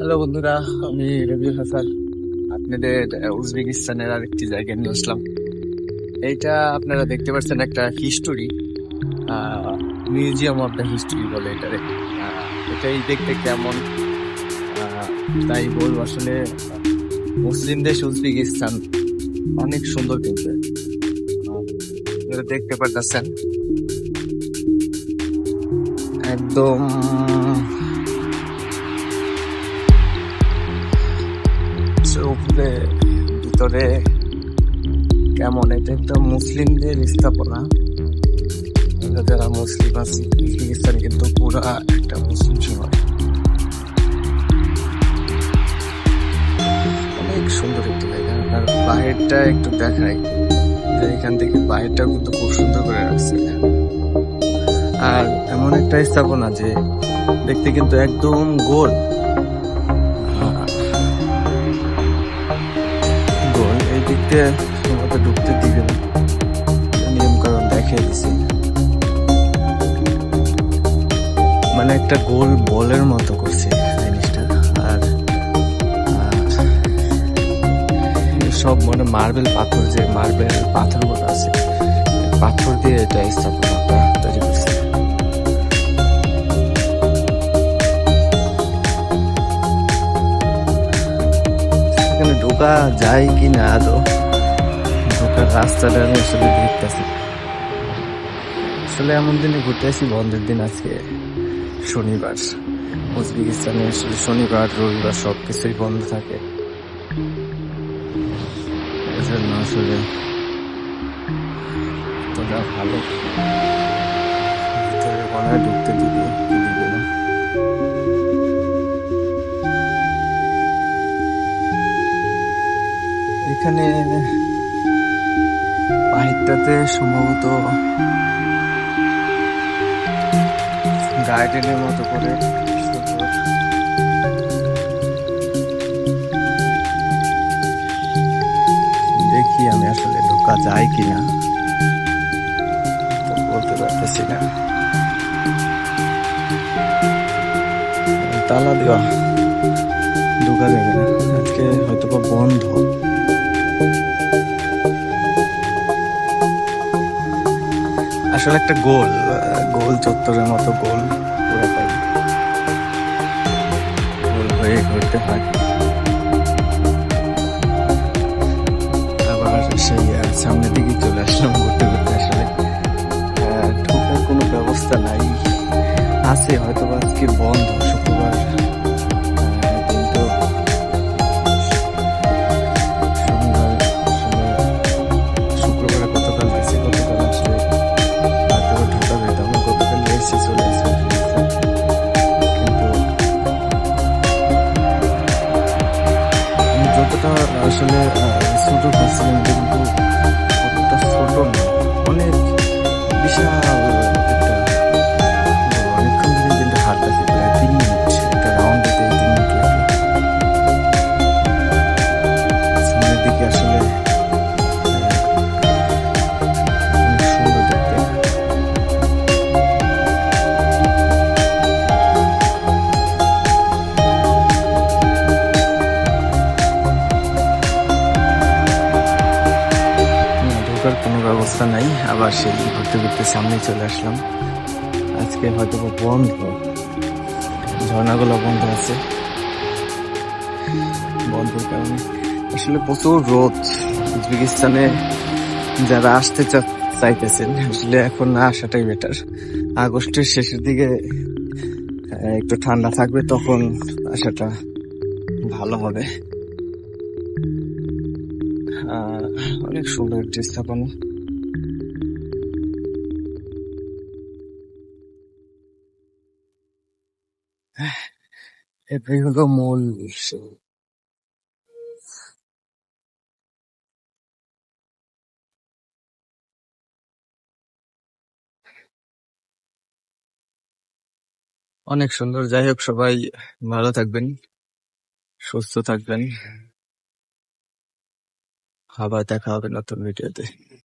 Hello বন্ধুরা, আমি রবিউল হাসান। আপনাদের উজবেকিস্তানের আরেকটি জায়গায় নিয়ে আসলাম। এইটা আপনারা দেখতে পাচ্ছেন একটা history, museum of the history বলে এটারে। এটাই দেখতে কেমন, আহ, তাই বলবো আসলে। মুসলিম দেশ উজবেকিস্তান অনেক সুন্দর, কিন্তু আপনারা দেখতে পারতেছেন একদম উপরে ভিতরে কেমন। এটা একটা মুসলিমদের স্থাপনা। আমরা যারা মুসলিম আছি, উজবেকিস্তান কিন্তু পুরা একটা মুসলিম শহর। অনেক সুন্দর একটি জায়গা। আর বাইরেটা একটু দেখাই, যে এখান থেকে বাইরেটাও কিন্তু খুব সুন্দর করে রাখছে। আর এমন একটা স্থাপনা যে দেখতে কিন্তু একদম গোল। গোল এই দিক দিয়ে তোমাকে ঢুকতে দিবে না, নিয়ম কারণ দেখিয়ে দিছি। মানে একটা গোল বলের মতো করছে জিনিসটা। আর সব মানে মার্বেল পাথর, যে মার্বেল পাথরগুলো আছে, পাথর দিয়ে এটা স্থাপনাটা তৈরি করছে। এখানে ঢোকা যায় কি না আদৌ, ঢোকার রাস্তাটা আমি আসলে দেখতেছি। আসলে এমন দিনে ঘুরতে আসি, বন্ধের দিন আজকে শনিবার। উজবেকিস্তানে আসলে শনিবার রবিবার সবকিছুই বন্ধ থাকে, এজন্য আসলে তোরা ভালো। ভিতরে মনে হয় ঢুকতে দিবে কি দিবে না। এখানে বাহিরটাতে সম্ভবত গার্ডেনের মতো করে সুন্দর। দেখি আমি আসলে ঢোকা যায় কিনা, তো বলতে পারতেছি না। তালা দেওয়া, ঢোকা যাবে না আজকে, হয়তো বা বন্ধ। আসলে একটা গোল, গোল চত্বরের মতো গোল, পুরোটাই গোল হয়ে ঘুরতে হয়। আবার সেই সামনের দিকে চলে আসলাম ঘুরতে ঘুরতে। আসলে ঢোকার কোনো ব্যবস্থা নাই, আছে হয়তো বা আজকে বন্ধ, শুক্রবার। কিন্তু শনিবার আসলে, শুক্রবারে গতকাল গেছি, গতকাল আসলে হয়তো বা ঢোকা যেতাম, গতকাল এসে চলে আসি। কিন্তু আমি যতটা আসলে ছোট ভাবছিলাম, কিন্তু অতটা ছোট না, অনেক বিশাল একটা। অনেকক্ষণ ধরে কিন্তু হাঁটতেছি, প্রায় 3 মিনিট, একটা রাউন্ড দিতে 3 মিনিট লাগে। সামনের দিকে আসলে অনেক সুন্দর দেখতে। ঢোকার কোনো ব্যবস্থা নাই, আবার সেই ঘুরতে ঘুরতে সামনে চলে আসলাম। আজকে হয়তো বা বন্ধ, ঝর্ণাগুলো বন্ধ আছে। বন্ধের কারণে আসলে প্রচুর রোদ। উজবেকিস্তানে যারা আসতে চাইতেছেন, আসলে এখন না আসাটাই বেটার। আগস্টের শেষের দিকে একটু ঠান্ডা থাকবে, তখন আসাটা ভালো হবে। আহ, অনেক সুন্দর একটি স্থাপনা। এটাই হলো মূল বিষয়। অনেক সুন্দর। যাই হোক, সবাই ভালো থাকবেন, সুস্থ থাকবেন। আবার দেখা হবে নতুন ভিডিওতে।